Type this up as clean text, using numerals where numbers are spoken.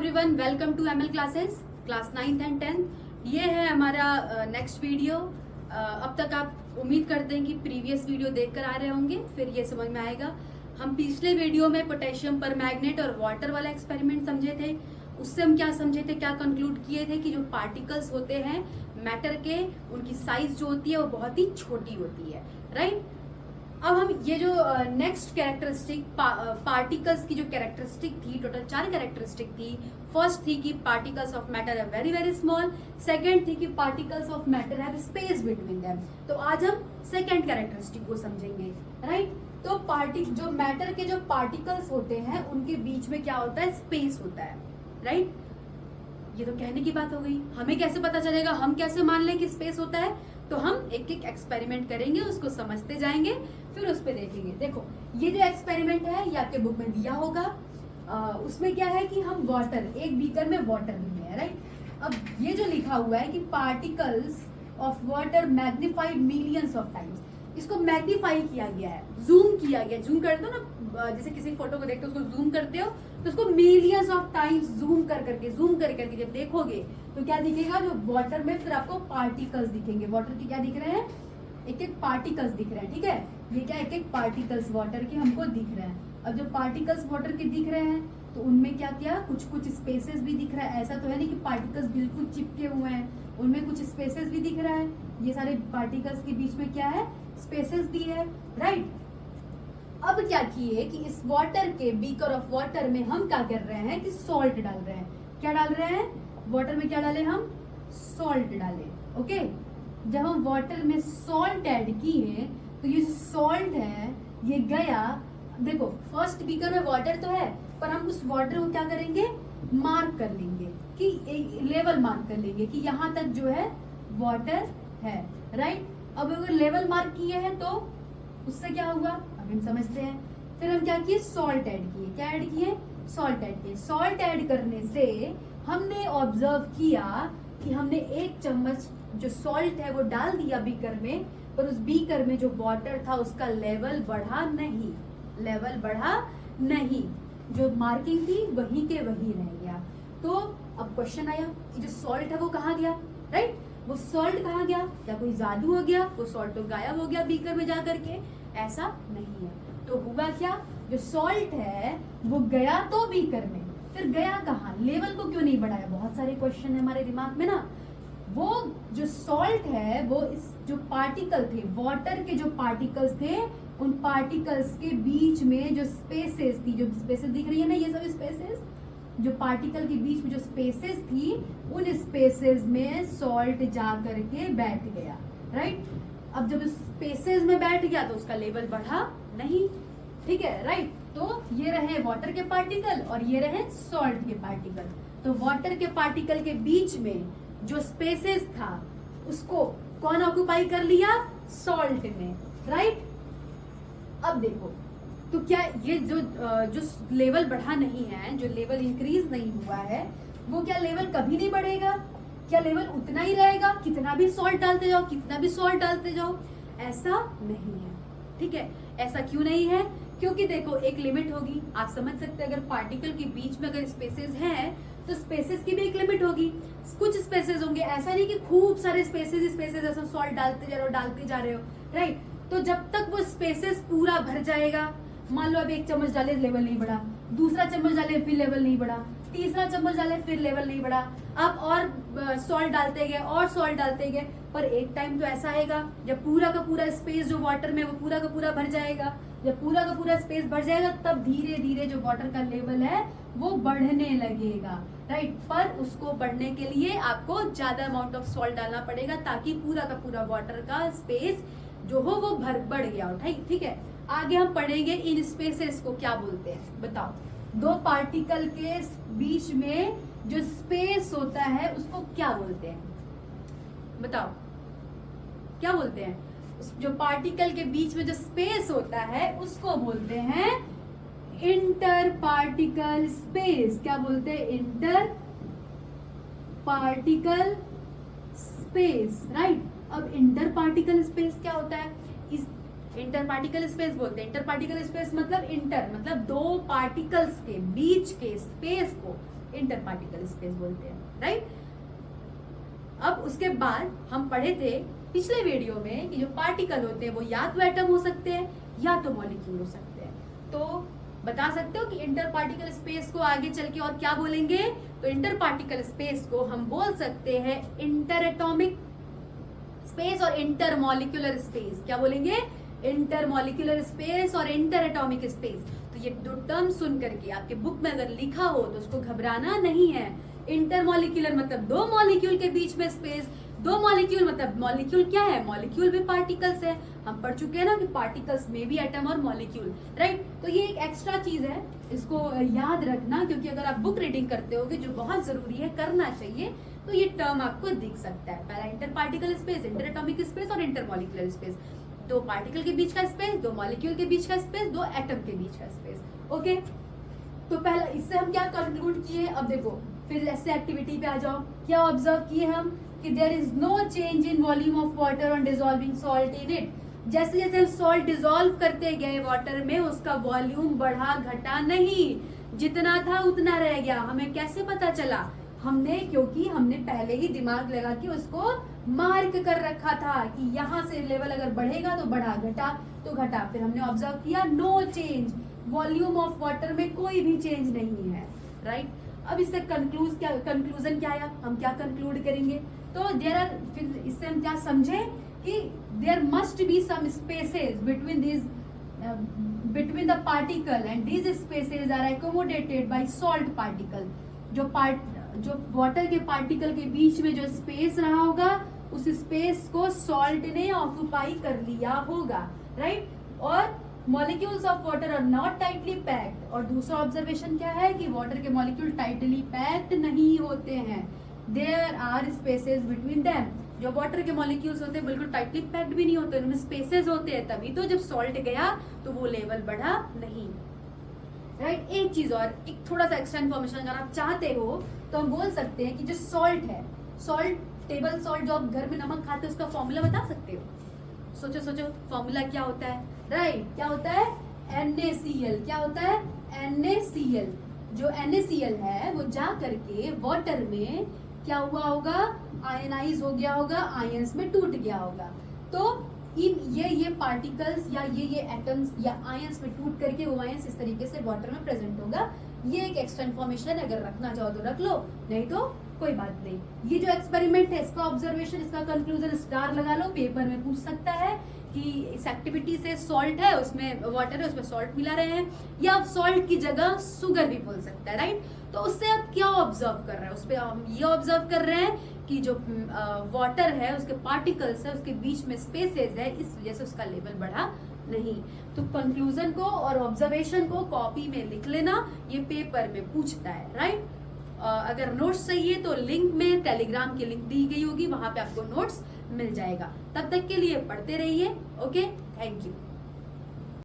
Everyone, welcome to ML classes class 9th and 10th। ये है हमारा नेक्स्ट वीडियो। अब तक आप उम्मीद करते हैं कि प्रीवियस वीडियो देखकर आ रहे होंगे, फिर ये समझ में आएगा। हम पिछले वीडियो में पोटेशियम पर मैग्नेट और वाटर वाला एक्सपेरिमेंट समझे थे। उससे हम क्या समझे थे, क्या कंक्लूड किए थे कि जो पार्टिकल्स होते हैं मैटर के, उनकी साइज जो होती है वो बहुत ही छोटी होती है, राइट। अब हम ये जो नेक्स्ट कैरेक्टरिस्टिक पार्टिकल्स की जो कैरेक्टरिस्टिक थी, टोटल 4 कैरेक्टरिस्टिक थी। फर्स्ट थी कि particles of matter are very very small. Second थी कि particles of matter have space between them. तो आज हम सेकंड कैरेक्टरिस्टिक को समझेंगे, राइट। तो जो मैटर के जो पार्टिकल्स होते हैं उनके बीच में क्या होता है, स्पेस होता है, राइट। ये तो कहने की बात हो गई, हमें कैसे पता चलेगा, हम कैसे मान लें कि स्पेस होता है। तो हम एक एक एक्सपेरिमेंट करेंगे, उसको समझते जाएंगे, फिर उस पे देखेंगे। देखो ये जो एक्सपेरिमेंट है ये आपके बुक में दिया होगा। उसमें क्या है कि हम वाटर, एक बीकर में वाटर लिए है, राइट। अब ये जो लिखा हुआ है कि particles of water magnified millions of times, इसको मैग्नीफाई किया गया है, जूम किया गया। जूम करते हो ना, जैसे किसी फोटो को देखते हो उसको जूम करते हो, तो उसको मिलियंस ऑफ टाइम्स जूम कर करके जब देखोगे तो क्या दिखेगा, जो वाटर में फिर आपको पार्टिकल्स दिखेंगे। वाटर के क्या दिख रहे हैं, एक एक पार्टिकल्स दिख रहे हैं, ठीक है। ये क्या एक एक पार्टिकल्स वाटर के हमको दिख रहे हैं। अब जो पार्टिकल्स वाटर के दिख रहे हैं तो उनमें क्या क्या कुछ कुछ स्पेसेस भी दिख रहा है। ऐसा तो है नहीं कि पार्टिकल्स बिल्कुल चिपके हुए हैं, उनमें कुछ स्पेसेस भी दिख रहा है। ये सारे पार्टिकल्स के बीच में क्या है, स्पेसेस भी है, राइट। अब क्या किए कि इस वाटर के बीकर ऑफ वाटर में हम क्या कर रहे हैं कि सॉल्ट डाल रहे हैं। क्या डाल रहे हैं, वाटर में क्या डाले हम, सॉल्ट डाले, ओके। जब हम वाटर में सॉल्ट ऐड किए तो ये जो सॉल्ट है ये गया, देखो फर्स्ट बीकर में वाटर तो है, पर हम उस वाटर को क्या करेंगे, मार्क कर लेंगे, कि लेवल मार्क कर लेंगे कि यहाँ तक जो है वाटर है, राइट। अब अगर लेवल मार्क किए हैं तो उससे क्या हुआ, अब हम समझते हैं। फिर हम क्या किए, सॉल्ट ऐड किए। क्या ऐड किए, सॉल्ट ऐड किए। सॉल्ट ऐड करने से हमने ऑब्जर्व किया कि हमने 1 चम्मच जो सॉल्ट है वो डाल दिया बीकर में, पर उस बीकर में जो वाटर था उसका लेवल बढ़ा नहीं, लेवल बढ़ा नहीं। जो मार्किंग थी वही के वही रह गया। तो अब क्वेश्चन आया कि जो सॉल्ट है वो कहाँ गया, राइट। वो सॉल्ट कहाँ गया, क्या कोई जादू हो गया, वो सॉल्ट तो गायब हो गया बीकर में जाकर के? ऐसा नहीं है। तो हुआ क्या, जो सॉल्ट है वो गया तो बीकर में, फिर गया कहाँ, लेवल को क्यों नहीं बढ़ाया? बहुत सारे क्वेश्चन है हमारे दिमाग में ना। वो जो सॉल्ट है वो इस जो पार्टिकल थे, वाटर के जो पार्टिकल्स थे, उन पार्टिकल्स के बीच में जो स्पेसेस थी, जो स्पेसेस दिख रही है ना, ये सब स्पेसेस, जो पार्टिकल के बीच में जो स्पेसेस थी, उन स्पेसेस में सॉल्ट जा करके बैठ गया, राइट। अब जब स्पेसेस में बैठ गया तो उसका लेवल बढ़ा नहीं, ठीक है, राइट। तो ये रहे वाटर के पार्टिकल और ये रहे सॉल्ट के पार्टिकल। तो वाटर के पार्टिकल के बीच में जो स्पेसेस था उसको कौन ऑक्यूपाई कर लिया, सॉल्ट ने, राइट। अब देखो तो क्या ये जो लेवल बढ़ा नहीं है, जो लेवल इंक्रीज नहीं हुआ है, वो क्या लेवल कभी नहीं बढ़ेगा? क्या लेवल उतना ही रहेगा, कितना भी सॉल्ट डालते जाओ, कितना भी सॉल्ट डालते जाओ? ऐसा नहीं है, ठीक है। ऐसा क्यों नहीं है, क्योंकि देखो एक लिमिट होगी। आप समझ सकते हैं, अगर पार्टिकल के बीच में अगर स्पेसेस हैं तो स्पेसेस की भी एक लिमिट होगी। कुछ स्पेसेस होंगे, ऐसा नहीं कि खूब सारे स्पेसेस ऐसा सॉल्ट डालते जा रहे हो, राइट। तो जब तक वो स्पेसेस पूरा भर जाएगा, मान लो अब 1 चम्मच डाले लेवल नहीं बढ़ा, दूसरा चम्मच डाले फिर लेवल नहीं बढ़ा, तीसरा चम्मच डाले फिर लेवल नहीं बढ़ा, अब और सॉल्ट डालते गए और सॉल्ट डालते गए, पर एक टाइम तो ऐसा आएगा जब पूरा का पूरा स्पेस जो वाटर में वो पूरा का पूरा भर जाएगा। जब पूरा का पूरा स्पेस भर जाएगा तब धीरे धीरे जो वाटर का लेवल है वो बढ़ने लगेगा, राइट। पर उसको बढ़ने के लिए आपको ज्यादा अमाउंट ऑफ सॉल्ट डालना पड़ेगा, ताकि पूरा का पूरा वाटर का स्पेस जो हो वो बढ़ गया हो, ठीक है। आगे हम पढ़ेंगे इन स्पेसेस को क्या बोलते हैं, बताओ। 2 पार्टिकल के बीच में जो स्पेस होता है उसको क्या बोलते हैं, बताओ, क्या बोलते हैं? जो पार्टिकल के बीच में जो स्पेस होता है उसको बोलते हैं इंटर पार्टिकल स्पेस। क्या बोलते हैं, इंटर पार्टिकल स्पेस, राइट। अब इंटर पार्टिकल स्पेस क्या होता है, इस इंटर पार्टिकल स्पेस बोलते हैं। इंटर पार्टिकल स्पेस मतलब इंटर मतलब 2 पार्टिकल्स के बीच के स्पेस को इंटर पार्टिकल स्पेस बोलते हैं, राइट। अब उसके बाद हम पढ़े थे पिछले वीडियो में कि जो पार्टिकल होते हैं वो या तो एटम हो सकते हैं या तो मॉलिक्यूल हो सकते हैं। तो बता सकते हो कि इंटर पार्टिकल स्पेस को आगे चल के और क्या बोलेंगे? तो इंटर पार्टिकल स्पेस को हम बोल सकते हैं इंटर एटॉमिक स्पेस और इंटर मॉलिक्यूलर स्पेस। क्या बोलेंगे? इंटर मॉलिक्यूलर स्पेस और इंटर एटॉमिक स्पेस। तो ये दो टर्म सुन करके आपके बुक में अगर लिखा हो तो उसको घबराना नहीं है। इंटर मॉलिक्यूलर मतलब दो मॉलिक्यूल के बीच में स्पेस, दो मॉलिक्यूल मतलब मॉलिक्यूल क्या है? मॉलिक्यूल भी पार्टिकल्स है। हम पढ़ चुके हैं ना कि पार्टिकल्स में भी एटम और मॉलिक्यूल, राइट। तो ये एक एक्स्ट्रा चीज है, इसको याद रखना, क्योंकि अगर आप बुक रीडिंग करते होगे जो बहुत जरूरी है, करना चाहिए, तो ये टर्म आपको दिख सकता है। पहला inter particle space, inter atomic space और इंटर मॉलिक्यूलर स्पेस। दो पार्टिकल के बीच का स्पेस, दो मॉलिक्यूल के बीच का स्पेस, दो एटम के बीच का स्पेस। ओके, तो पहला इससे हम क्या कंक्लूड किए? अब देखो फिर ऐसे एक्टिविटी पे आ जाओ। क्या ऑब्जर्व किए हम कि there is no change in volume of water on dissolving salt in it. जैसे जैसे हम सॉल्ट डिसॉल्व करते गए वाटर में, उसका वॉल्यूम बढ़ा घटा नहीं, जितना था उतना रह गया। हमें कैसे पता चला? क्योंकि हमने पहले ही दिमाग लगा के उसको मार्क कर रखा था कि यहाँ से लेवल अगर बढ़ेगा तो बढ़ा, घटा तो घटा। फिर हमने ऑब्जर्व किया no change, volume of water में कोई भी चेंज नहीं है, राइट। अब इससे कंक्लूजन क्या आया? हम क्या कंक्लूड करेंगे? तो फिर इससे हम क्या समझे कि there must be some spaces between the particle and these spaces are accommodated by salt particle. जो वाटर के पार्टिकल के बीच में जो स्पेस रहा होगा, उस स्पेस को सॉल्ट ने ऑक्यूपाई कर लिया होगा, राइट। और molecules of water are not tightly packed. और दूसरा ऑब्जर्वेशन क्या है कि वाटर के मॉलिक्यूल टाइटली पैक्ड नहीं होते हैं, there are spaces between them. जो वाटर के मॉलिक्यूल्स होते हैं बिल्कुल टाइटली पैक्ड भी नहीं होते, उनमें स्पेसेस होते हैं। तभी तो जब सॉल्ट गया तो वो लेवल बढ़ा नहीं, राइट। एक चीज और, एक थोड़ा सा एक्स्ट्रा इन्फॉर्मेशन अगर आप चाहते हो तो हम बोल सकते हैं कि जो सॉल्ट है, सॉल्ट टेबल सॉल्ट जो आप घर में नमक खाते हो, उसका फॉर्मूला बता सकते हो? सोचो फॉर्मूला क्या होता है, राइट। क्या होता है? NaCl। क्या होता है? NaCl। जो NaCl है वो जा करके वाटर में क्या हुआ होगा? आयनाइज हो गया होगा, आयंस में टूट गया होगा। तो ये पार्टिकल्स या ये एटम्स या आयंस में टूट करके वो आयंस इस तरीके से वाटर में प्रेजेंट होगा। ये एक एक्स्ट्रा इन्फॉर्मेशन है, अगर रखना चाहो तो रख लो, नहीं तो कोई बात नहीं। ये जो एक्सपेरिमेंट है, इसका ऑब्जर्वेशन, इसका कंक्लूजन स्टार लगा लो, पेपर में पूछ सकता है कि इस एक्टिविटी से सॉल्ट है, उसमें वाटर है, उसमें सॉल्ट मिला रहे हैं, या आप सॉल्ट की जगह सुगर भी बोल सकता है, राइट। तो उससे आप क्या ऑब्जर्व कर रहे हैं? उस पर हम ये ऑब्जर्व कर रहे हैं कि जो वाटर है, उसके पार्टिकल्स है, उसके बीच में स्पेसेस है, इस वजह से उसका लेवल बढ़ा नहीं। तो कंक्लूजन को और ऑब्जर्वेशन को कॉपी में लिख लेना, ये पेपर में पूछता है, राइट। अगर नोट्स चाहिए तो लिंक में टेलीग्राम की लिंक दी गई होगी, वहां पे आपको नोट्स मिल जाएगा। तब तक के लिए पढ़ते रहिए। Okay, thank you.